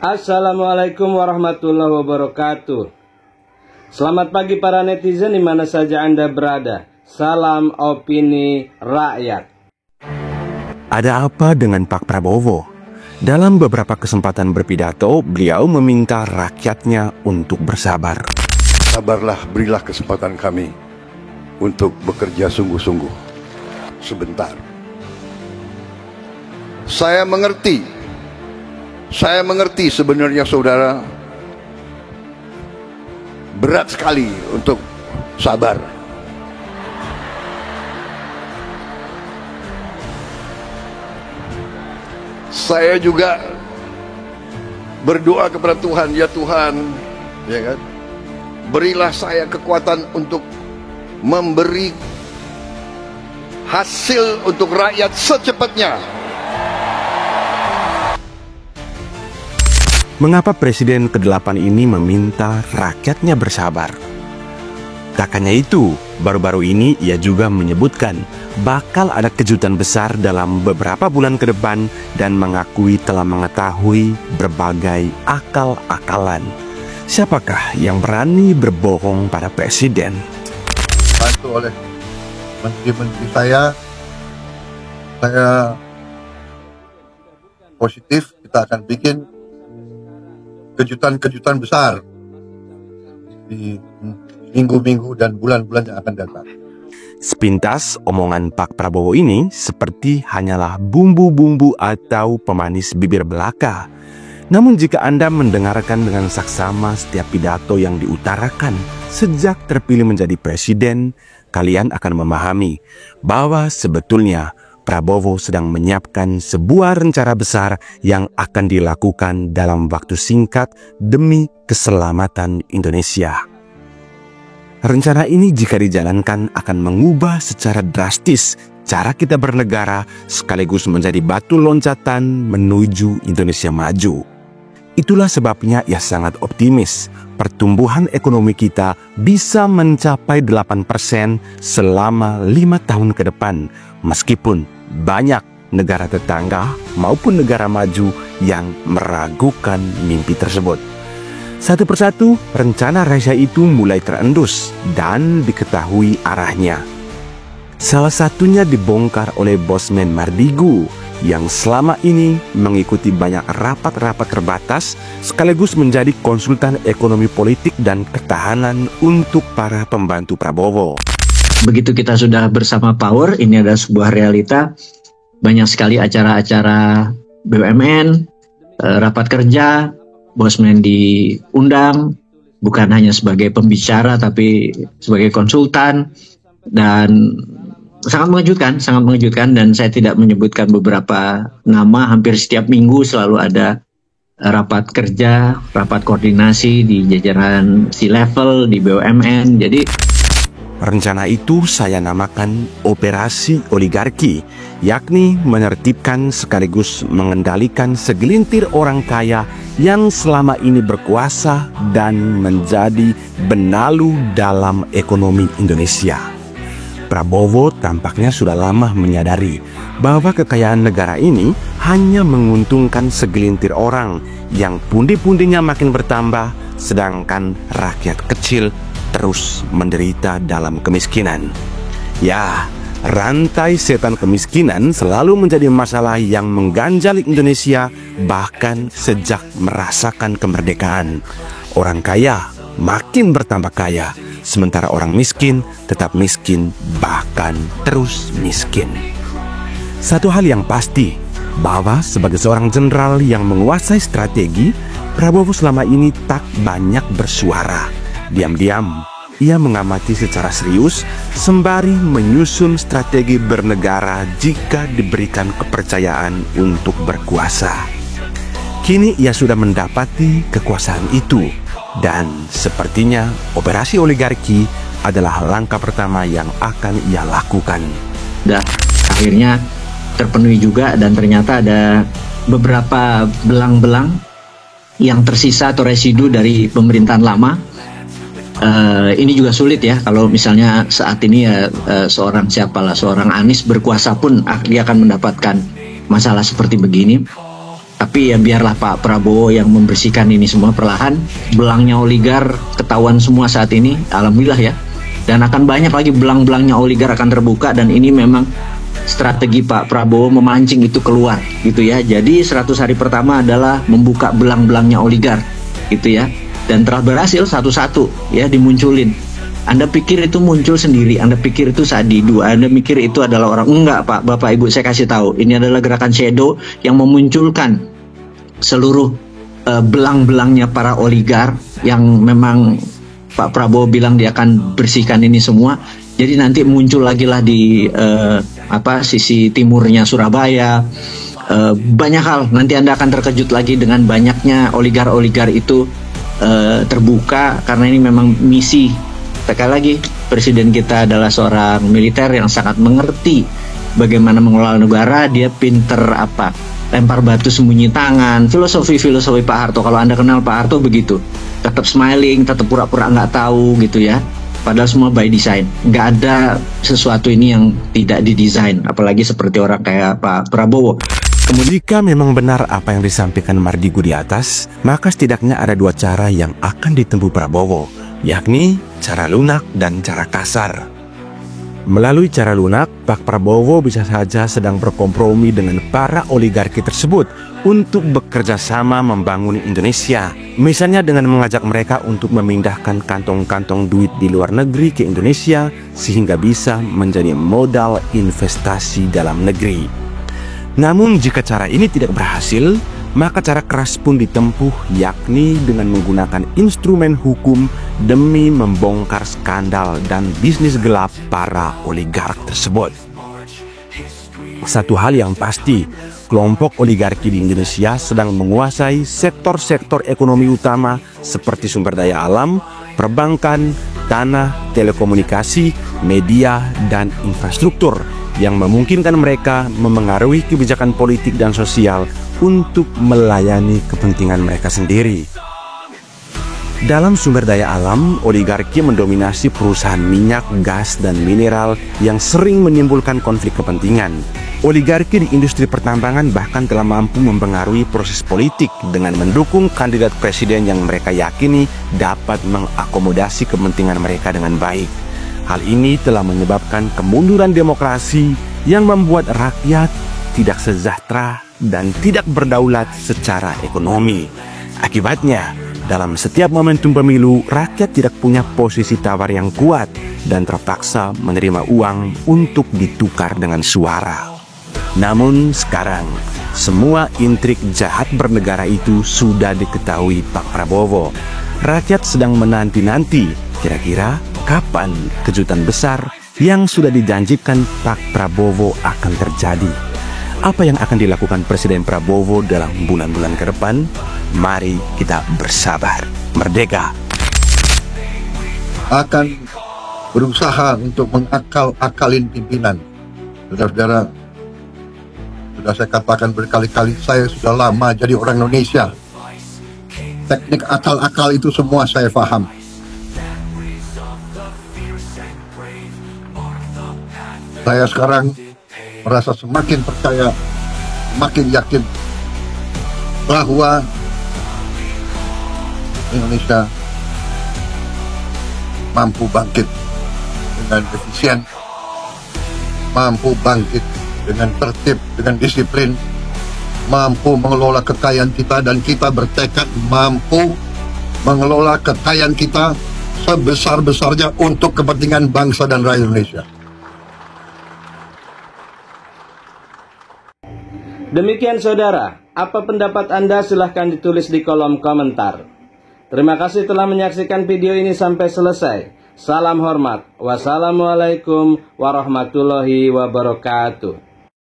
Assalamualaikum warahmatullahi wabarakatuh. Selamat pagi para netizen di mana saja Anda berada. Salam opini rakyat. Ada apa dengan Pak Prabowo? Dalam beberapa kesempatan berpidato, beliau meminta rakyatnya untuk bersabar. Sabarlah, berilah kesempatan kami untuk bekerja sungguh-sungguh. Sebentar. Saya mengerti sebenarnya saudara, berat sekali untuk sabar. Saya juga berdoa kepada Tuhan, ya Tuhan, ya kan, berilah saya kekuatan untuk memberi hasil untuk rakyat secepatnya. Mengapa Presiden ke-8 ini meminta rakyatnya bersabar? Tak hanya itu, baru-baru ini ia juga menyebutkan bakal ada kejutan besar dalam beberapa bulan ke depan dan mengakui telah mengetahui berbagai akal-akalan. Siapakah yang berani berbohong pada Presiden? Bantu oleh menteri-menteri saya positif, kita akan bikin kejutan-kejutan besar di minggu-minggu dan bulan-bulan yang akan datang. Sepintas omongan Pak Prabowo ini seperti hanyalah bumbu-bumbu atau pemanis bibir belaka. Namun jika Anda mendengarkan dengan saksama setiap pidato yang diutarakan sejak terpilih menjadi presiden, kalian akan memahami bahwa sebetulnya Prabowo sedang menyiapkan sebuah rencana besar yang akan dilakukan dalam waktu singkat demi keselamatan Indonesia. Rencana ini jika dijalankan akan mengubah secara drastis cara kita bernegara sekaligus menjadi batu loncatan menuju Indonesia maju. Itulah sebabnya ia sangat optimis pertumbuhan ekonomi kita bisa mencapai 8% selama 5 tahun ke depan, meskipun banyak negara tetangga maupun negara maju yang meragukan mimpi tersebut. Satu persatu, rencana rahasia itu mulai terendus dan diketahui arahnya. Salah satunya dibongkar oleh Bosman Mardigu yang selama ini mengikuti banyak rapat-rapat terbatas sekaligus menjadi konsultan ekonomi politik dan ketahanan untuk para pembantu Prabowo. Begitu kita sudah bersama power, ini adalah sebuah realita. Banyak sekali acara-acara BUMN, rapat kerja, Bosman diundang, bukan hanya sebagai pembicara tapi sebagai konsultan, dan sangat mengejutkan dan saya tidak menyebutkan beberapa nama, hampir setiap minggu selalu ada rapat kerja, rapat koordinasi di jajaran C-level di BUMN. Jadi rencana itu saya namakan operasi oligarki, yakni menertibkan sekaligus mengendalikan segelintir orang kaya yang selama ini berkuasa dan menjadi benalu dalam ekonomi Indonesia. Prabowo tampaknya sudah lama menyadari bahwa kekayaan negara ini hanya menguntungkan segelintir orang yang pundi-pundinya makin bertambah, sedangkan rakyat kecil terus menderita dalam kemiskinan. Ya, rantai setan kemiskinan selalu menjadi masalah yang mengganjal Indonesia bahkan sejak merasakan kemerdekaan. Orang kaya makin bertambah kaya, sementara orang miskin tetap miskin, bahkan terus miskin. Satu hal yang pasti, bahwa sebagai seorang jenderal yang menguasai strategi, Prabowo selama ini tak banyak bersuara. Diam-diam, ia mengamati secara serius sembari menyusun strategi bernegara jika diberikan kepercayaan untuk berkuasa. Kini ia sudah mendapati kekuasaan itu, dan sepertinya operasi oligarki adalah langkah pertama yang akan ia lakukan. Dan akhirnya terpenuhi juga, dan ternyata ada beberapa belang-belang yang tersisa atau residu dari pemerintahan lama. Ini juga sulit ya, kalau misalnya saat ini ya seorang Anies berkuasa pun dia akan mendapatkan masalah seperti begini. Tapi ya biarlah Pak Prabowo yang membersihkan ini semua perlahan. Belangnya oligar ketahuan semua saat ini, alhamdulillah ya. Dan akan banyak lagi belang-belangnya oligar akan terbuka, dan ini memang strategi Pak Prabowo memancing itu keluar gitu ya. Jadi 100 hari pertama adalah membuka belang-belangnya oligar gitu ya. Dan telah berhasil satu-satu ya dimunculin. Anda pikir itu muncul sendiri, Anda pikir itu Sadidu, Anda mikir itu adalah orang. Enggak Pak, Bapak Ibu, saya kasih tahu. Ini adalah gerakan shadow yang memunculkan seluruh belang-belangnya para oligar yang memang Pak Prabowo bilang dia akan bersihkan ini semua. Jadi nanti muncul lagi lah di sisi timurnya Surabaya. Banyak hal, nanti Anda akan terkejut lagi dengan banyaknya oligar-oligar itu terbuka, karena ini memang misi. Sekali lagi, presiden kita adalah seorang militer yang sangat mengerti bagaimana mengelola negara. Dia pinter lempar batu sembunyi tangan, filosofi Pak Harto. Kalau Anda kenal Pak Harto begitu, tetap smiling, tetap pura-pura nggak tahu gitu ya. Padahal semua by design. Nggak ada sesuatu ini yang tidak didesain, apalagi seperti orang kayak Pak Prabowo. Jika memang benar apa yang disampaikan Mardigu di atas, maka setidaknya ada dua cara yang akan ditempuh Prabowo, yakni cara lunak dan cara kasar. Melalui cara lunak, Pak Prabowo bisa saja sedang berkompromi dengan para oligarki tersebut untuk bekerja sama membangun Indonesia. Misalnya dengan mengajak mereka untuk memindahkan kantong-kantong duit di luar negeri ke Indonesia sehingga bisa menjadi modal investasi dalam negeri. Namun jika cara ini tidak berhasil, maka cara keras pun ditempuh, yakni dengan menggunakan instrumen hukum demi membongkar skandal dan bisnis gelap para oligark tersebut. Satu hal yang pasti, kelompok oligarki di Indonesia sedang menguasai sektor-sektor ekonomi utama seperti sumber daya alam, perbankan, tanah, telekomunikasi, media, dan infrastruktur, yang memungkinkan mereka memengaruhi kebijakan politik dan sosial untuk melayani kepentingan mereka sendiri. Dalam sumber daya alam, oligarki mendominasi perusahaan minyak, gas, dan mineral yang sering menimbulkan konflik kepentingan. Oligarki di industri pertambangan bahkan telah mampu mempengaruhi proses politik dengan mendukung kandidat presiden yang mereka yakini dapat mengakomodasi kepentingan mereka dengan baik. Hal ini telah menyebabkan kemunduran demokrasi yang membuat rakyat tidak sejahtera dan tidak berdaulat secara ekonomi. Akibatnya, dalam setiap momentum pemilu, rakyat tidak punya posisi tawar yang kuat dan terpaksa menerima uang untuk ditukar dengan suara. Namun sekarang, semua intrik jahat bernegara itu sudah diketahui Pak Prabowo. Rakyat sedang menanti-nanti, kira-kira kapan kejutan besar yang sudah dijanjikan Pak Prabowo akan terjadi. Apa yang akan dilakukan Presiden Prabowo dalam bulan-bulan ke depan? Mari kita bersabar. Merdeka! Akan berusaha untuk mengakal-akalin pimpinan. Saudara-saudara, sudah saya katakan berkali-kali, saya sudah lama jadi orang Indonesia. Teknik akal-akal itu semua saya paham. Saya sekarang merasa semakin percaya, semakin yakin bahwa Indonesia mampu bangkit dengan efisien, mampu bangkit dengan tertib, dengan disiplin, mampu mengelola kekayaan kita, dan kita bertekad mampu mengelola kekayaan kita sebesar-besarnya untuk kepentingan bangsa dan rakyat Indonesia. Demikian saudara, apa pendapat Anda silahkan ditulis di kolom komentar. Terima kasih telah menyaksikan video ini sampai selesai. Salam hormat. Wassalamualaikum warahmatullahi wabarakatuh.